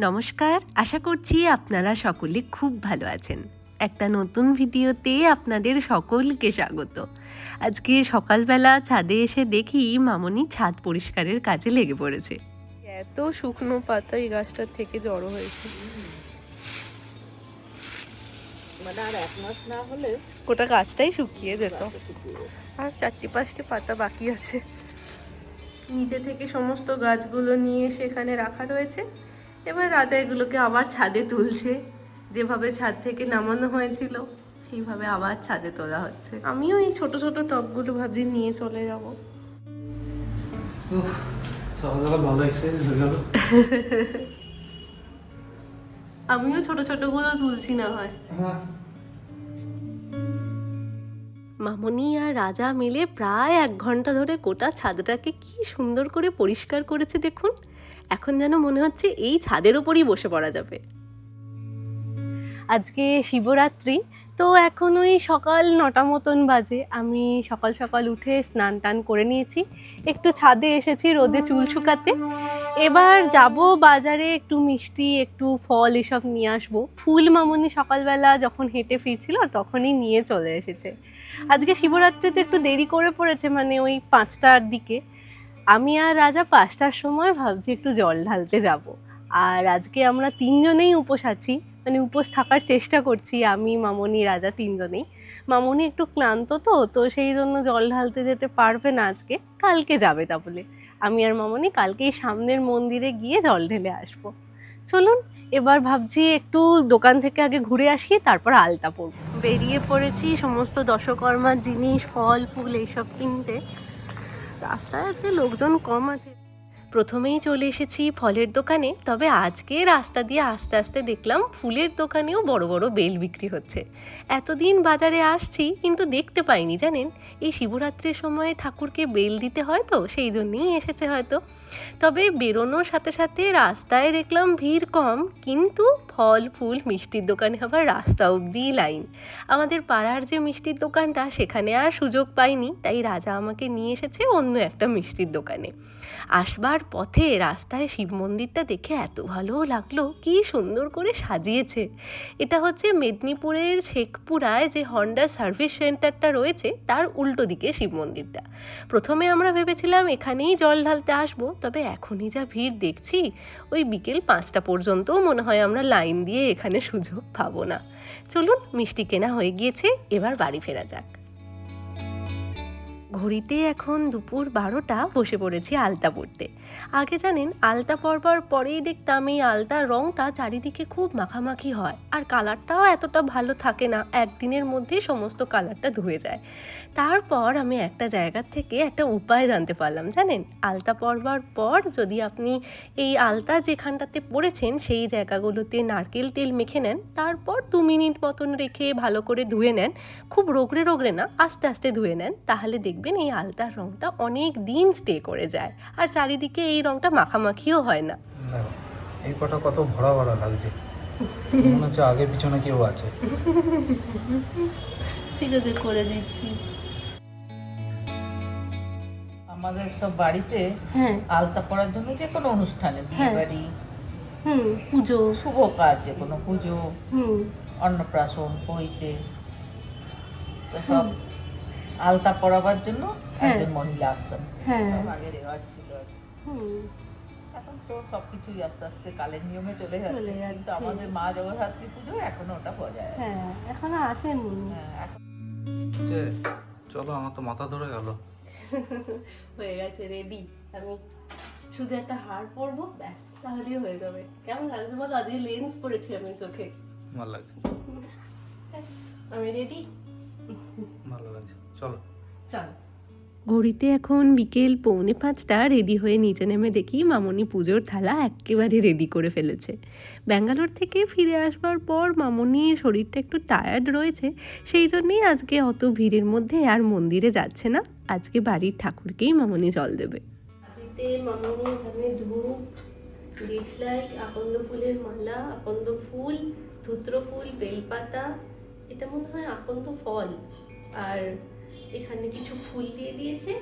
নমস্কার, আশা করছি আপনারা সকলে খুব ভালো আছেন। একটা নতুন ভিডিওতে আপনাদের সকলকে স্বাগত। আজকে সকালবেলা ছাদে এসে দেখি মামনি ছাদ পরিষ্কারের কাজে লেগে পড়েছে। এত শুকনো পাতা এই গাছটার থেকে জড়ো হয়েছে, মানে আর এক মাস না হলে গোটা গাছটাই শুকিয়ে যেত। আর 4-5টি পাতা বাকি আছে। নিচে থেকে সমস্ত গাছগুলো নিয়ে সেখানে রাখা রয়েছে। এবার রাজা এগুলোকে আবার ছাদে তুলছে, যেভাবে ছাদ থেকে নামানো হয়েছিল সেইভাবে আবার ছাদে তোলা হচ্ছে। আমিও এই ছোট ছোট টবগুলো ভাবছি নিয়ে চলে যাব। আমিও ছোট ছোট গুলো তুলছি না হয়। মামনি আর রাজা মিলে প্রায় 1 ঘন্টা ধরে গোটা ছাদটাকে কি সুন্দর করে পরিষ্কার করেছে দেখুন। এখন যেন মনে হচ্ছে এই ছাদের ওপরই বসে পড়া যাবে। আজকে শিবরাত্রি, তো এখন ওই সকাল 9টা মতন বাজে। আমি সকাল সকাল উঠে স্নান টান করে নিয়েছি, একটু ছাদে এসেছি রোদে চুল শুকাতে। এবার যাব বাজারে, একটু মিষ্টি একটু ফল এসব নিয়ে আসবো। ফুল মামনি সকালবেলা যখন হেঁটে ফিরছিল তখনই নিয়ে চলে এসেছে। আজকে শিবরাত্রিতে একটু দেরি করে পড়েছে, মানে ওই 5টার দিকে। আমি আর রাজা 5টার সময় ভাবছি একটু জল ঢালতে যাব। আর আজকে আমরা 3জনেই উপোস আছি, মানে উপোস থাকার চেষ্টা করছি, আমি মামনি রাজা 3জনেই। মামনি একটু ক্লান্ত তো সেই জন্য জল ঢালতে যেতে পারবে না আজকে, কালকে যাবে। তা বলে আমি আর মামনি কালকেই সামনের মন্দিরে গিয়ে জল ঢেলে আসবো। চলুন এবার ভাবছি একটু দোকান থেকে আগে ঘুরে আসি, তারপর আলতা পরবো। বেরিয়ে পড়েছি সমস্ত দশকর্মার জিনিস, ফল ফুল এইসব কিনতে। রাস্তায় আজকে লোকজন কম আছে। প্রথমেই চলে এসেছি ফলের দোকানে, তবে আজকে রাস্তা দিয়ে আস্তে আস্তে দেখলাম ফুলের দোকানেও বড় বড় বেল বিক্রি হচ্ছে। এতদিন বাজারে আসছি কিন্তু দেখতে পাইনি জানেন। এই শিবরাত্রির সময় ঠাকুরকে বেল দিতে হয় তো সেই জন্যই এসেছে হয়তো। তবে বেরোনোর সাথে সাথে রাস্তায় দেখলাম ভিড় কম, কিন্তু ফল ফুল মিষ্টির দোকানে আবার রাস্তা অবধি লাইন। আমাদের পাড়ার যে মিষ্টির দোকানটা সেখানে আর সুযোগ পাইনি, তাই রাজা আমাকে নিয়ে এসেছে অন্য একটা মিষ্টির দোকানে। আসবার পথে রাস্তায় শিব মন্দিরটা দেখে এত ভালো লাগলো, কি সুন্দর করে সাজিয়েছে। এটা হচ্ছে মেদিনীপুরের শেখপুরায় যে হন্ডা সার্ভিস সেন্টারটা রয়েছে তার উল্টো দিকে শিব মন্দিরটা। প্রথমে আমরা ভেবেছিলাম এখানেই জল ঢালতে আসবো, তবে এখনই যা ভিড় দেখছি ওই বিকেল 5টা পর্যন্তও মনে হয় আমরা লাইন দিয়ে এখানে সুযোগ পাবো না। চলুন, মিষ্টি কেনা হয়ে গিয়েছে, এবার বাড়ি ফেরা যাক। ঘড়িতে এখন দুপুর 12টা, বসে পড়েছি আলতা পরতে। আগে জানেন আলতা পরবার পরেই দেখতাম এই আলতার রঙটা চারিদিকে খুব মাখামাখি হয়, আর কালারটাও এতটা ভালো থাকে না, একদিনের মধ্যেই সমস্ত কালারটা ধুয়ে যায়। তারপর আমি একটা জায়গার থেকে একটা উপায় জানতে পারলাম জানেন। আলতা পরবার পর যদি আপনি এই আলতা যেখানটাতে পরেছেন সেই জায়গাগুলোতে নারকেল তেল মেখে নেন, তারপর 2 মিনিট মতন রেখে ভালো করে ধুয়ে নেন, খুব রোগড়ে রোগড়ে না, আস্তে আস্তে ধুয়ে নেন, তাহলে দেখবেন এই আলতার রঙটা অনেক দিন স্টে করে যায়, আর চারিদিকে এই রঙটা মাখামাখিও হয় না। এই পাটা কত ভরা ভরা লাগছে, মনে হচ্ছে আগে পিছনে কেউ আছে। ঠিক আছে, করে দিচ্ছি। আমাদের সব বাড়িতে আলতা পরার জন্য যে কোনো অনুষ্ঠানে, বিয়ে বাড়ি, পুজো, শুভ কাজ, যে কোনো পুজো, অন্নপ্রাশন, হইতে, তো সব আলতা পরাবার জন্য একজন মহিলা আসতেন। সব আগে রেওয়াজ ছিল। এখন তো সবকিছুই আস্তে আস্তে কালের নিয়মে চলে যাচ্ছে, কিন্তু আমাদের মা জগদ্ধাত্রী পুজো এখনো ওটা বজায় আছে। এখনো আসেন। চলো, আমার তো মাথা ধরে গেল। হয়ে গেছে রেডি, আমি শুধু একটা হার পরবো, ব্যাস, তাহলেই হয়ে যাবে। কেমন লাগছে বলো? আজকে লেন্স পরেছি আমি চোখে, ভালো লাগছে। আমি রেডি, ভালো লাগছে, চলো। চল। ঘড়িতে এখন বিকেল 4:45, রেডি হয়ে নিচে নেমে দেখি মামনি পুজোর থালা একেবারে রেডি করে ফেলেছে। ব্যাঙ্গালোর থেকে ফিরে আসবার পর মামনির শরীরটা একটু টায়ার্ড রয়েছে, সেই জন্যেই আজকে অত ভিড়ের মধ্যে আর মন্দিরে যাচ্ছে না। আজকে বাড়ির ঠাকুরকেই মামনি জল দেবে। মামনি এখানে ধূপ, দেশলাই, আকন্দ ফুলের মালা, আকন্দ ফুল, ধুত্র ফুল, বেলপাতা, এটা মনে হয় আকন্দ ফল, আর এখানে কিছু ফুল দিয়ে দিয়েছে,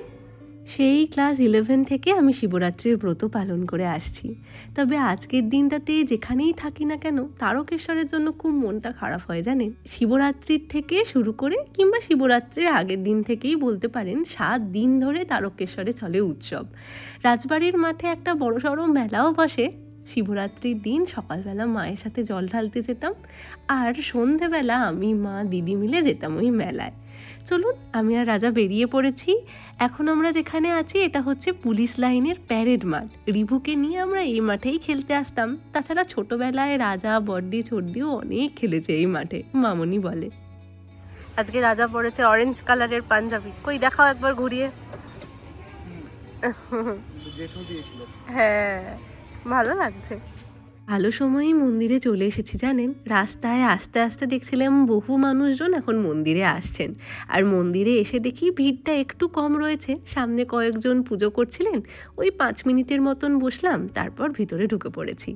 সেই ক্লাস 11 থেকে আমি শিবরাত্রির ব্রত পালন করে আসছি। তবে আজকের দিনটাতে যেখানেই থাকি না কেন তারকেশ্বরের জন্য খুব মনটা খারাপ হয় জানেন। শিবরাত্রির থেকে শুরু করে কিংবা শিবরাত্রির আগের দিন থেকেই বলতে পারেন 7 দিন ধরে তারকেশ্বরে চলে উৎসব। রাজবাড়ির মাঠে একটা বড়সড় মেলাও বসে। শিবরাত্রির দিন সকালবেলা মায়ের সাথে জল ঢালতে যেতাম, আর সন্ধেবেলা আমি মা দিদি মিলে যেতাম ওই মেলায়। চলুন, আমি আর রাজা বেরিয়ে পড়েছি। এখন আমরা যেখানে আছি এটা হচ্ছে পুলিশ লাইনের প্যারেড মাঠ। রিভুকে নিয়ে আমরা এই মাঠেই খেলতে আসতাম। তাছাড়া ছোটবেলায় রাজা, বর্দি, চর্দিও অনেক খেলেছে এই মাঠে, মামনি বলে। আজকে রাজা পরেছে অরেঞ্জ কালারের পাঞ্জাবি। কই দেখাও একবার ঘুরিয়ে। হ্যাঁ, ভালো লাগছে। ভালো সময়ই মন্দিরে চলে এসেছি জানেন। রাস্তায় আস্তে আস্তে দেখছিলাম বহু মানুষজন এখন মন্দিরে আসছেন, আর মন্দিরে এসে দেখি ভিড়টা একটু কম রয়েছে। সামনে কয়েকজন পুজো করছিলেন, ওই 5 মিনিটের মতন বসলাম, তারপর ভিতরে ঢুকে পড়েছি।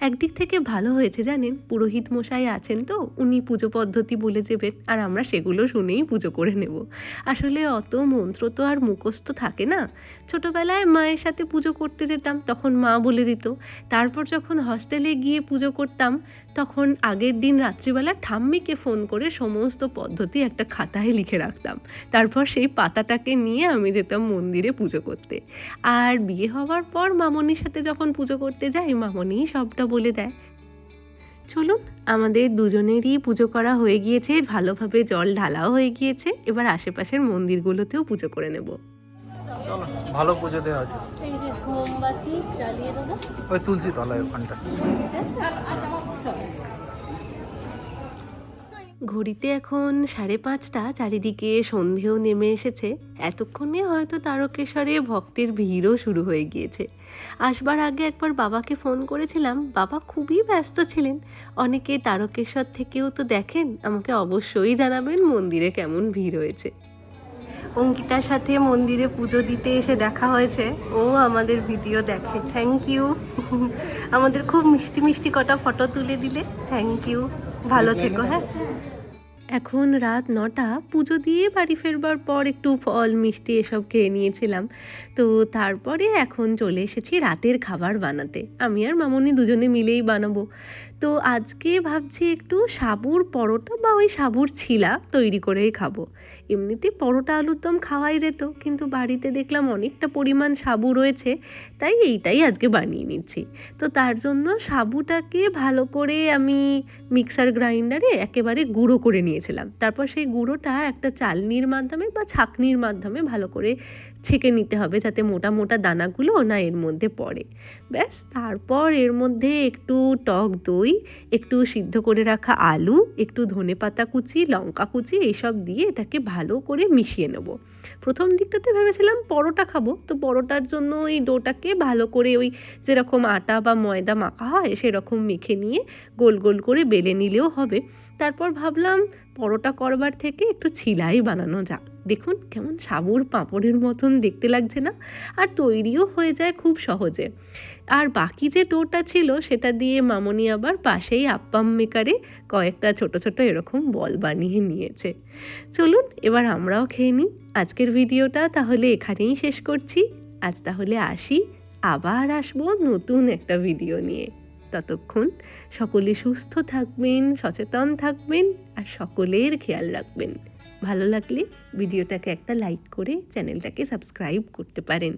একদিক থেকে ভালো হয়েছে জানেন, পুরোহিত মশাই আছেন তো, উনি পুজো পদ্ধতি বলে দেবেন, আর আমরা সেগুলো শুনেই পুজো করে নেব। আসলে অত মন্ত্র তো আর মুখস্থ থাকে না। ছোটবেলায় মায়ের সাথে পুজো করতে যেতাম, তখন মা বলে দিত। তারপর যখন হস্টেলে গিয়ে পুজো করতাম, তখন আগের দিন রাত্রিবেলা ঠাম্মিকে ফোন করে সমস্ত পদ্ধতি একটা খাতায় লিখে রাখতাম। তারপর সেই পাতাটাকে নিয়ে আমি যেতাম মন্দিরে পুজো করতে। আর বিয়ে হওয়ার পর মামনির সাথে যখন পুজো করতে যাই, মামনিই সবটা বলে দেয়। চলুন, আমাদের দুজনেরই পুজো করা হয়ে গিয়েছে, ভালোভাবে জল ঢালাও হয়ে গিয়েছে। এবার আশেপাশের মন্দিরগুলোতেও পুজো করে নেব। চলো, ভালো পুজো দেওয়া আছে। এই যে মোমবাতি জ্বালিয়ে দেবো ওই তুলসী তলায় ওখানটা। ঘড়িতে এখন 5:30, চারিদিকে সন্ধেও নেমে এসেছে। এতক্ষণে হয়তো তারকেশ্বরে ভক্তের ভিড়ও শুরু হয়ে গিয়েছে। আসবার আগে একবার বাবাকে ফোন করেছিলাম, বাবা খুবই ব্যস্ত ছিলেন। অনেকে তারকেশ্বর থেকেও তো দেখেন, আমাকে অবশ্যই জানাবেন মন্দিরে কেমন ভিড় হয়েছে। অঙ্কিতার সাথে মন্দিরে পুজো দিতে এসে দেখা হয়েছে, ও আমাদের ভিডিও দেখে। Thank you. আমাদের খুব মিষ্টি মিষ্টি কটা ফটো তুলে দিলে, থ্যাংক ইউ। ভালো থেকো। হ্যাঁ, এখন রাত 9টা। পুজো দিয়ে বাড়ি ফেরবার পর একটু ফল মিষ্টি এসব খেয়ে নিয়েছিলাম। তো তারপরে এখন চলে এসেছি রাতের খাবার বানাতে। আমি আর মামনি দুজনে মিলেই বানাবো। তো আজকে ভাবছি একটু সাবুর পরোটা বা ওই সাবুর ছিলা তৈরি করেই খাবো। এমনিতে পরোটা আলুর দম খাওয়াই যেত, কিন্তু বাড়িতে দেখলাম অনেকটা পরিমাণ সাবু রয়েছে, তাই এইটাই আজকে বানিয়ে নিচ্ছি। তো তার জন্য সাবুটাকে ভালো করে আমি মিক্সার গ্রাইন্ডারে একেবারে গুঁড়ো করে নিয়েছিলাম। তারপর সেই গুঁড়োটা একটা চালনির মাধ্যমে বা ছাঁকনির মাধ্যমে ভালো করে ছেঁকে নিতে হবে, যাতে মোটা মোটা দানাগুলো না এর মধ্যে পড়ে। ব্যাস, তারপর এর মধ্যে একটু টক দই, একটু সিদ্ধ করে রাখা আলু, একটু ধনেপাতা কুচি, লঙ্কা কুচি, এইসব দিয়ে এটাকে ভালো করে মিশিয়ে নেব। প্রথম দিকটাতে ভেবেছিলাম পরোটা খাবো, তো পরোটার জন্য ওই ডোটাকে ভালো করে ওই যেরকম আটা বা ময়দা মাখা হয় সেরকম মেখে নিয়ে গোল গোল করে বেলে নিলেও হবে। তারপর ভাবলাম পরোটা করবার থেকে একটু ছিলাই বানানো যাক। দেখুন কেমন সাবুর পাঁপড়ের মতন দেখতে লাগছে না? আর তৈরিও হয়ে যায় খুব সহজে। আর বাকি যে ডোটা ছিল সেটা দিয়ে মামনি আবার পাশেই আপ্পাম মেকারে কয়েকটা ছোট ছোট এরকম বল বানিয়ে নিয়েছে। চলুন এবার আমরাও খেয়ে নিই। আজকের ভিডিওটা তাহলে এখানেই শেষ করছি। আজ তাহলে আসি, আবার আসবো নতুন একটা ভিডিও নিয়ে। ততক্ষণ সকলে সুস্থ থাকবেন, সচেতন থাকবেন, আর সকলের খেয়াল রাখবেন। ভালো লাগলে ভিডিওটাকে একটা লাইক করে চ্যানেলটাকে সাবস্ক্রাইব করতে পারেন।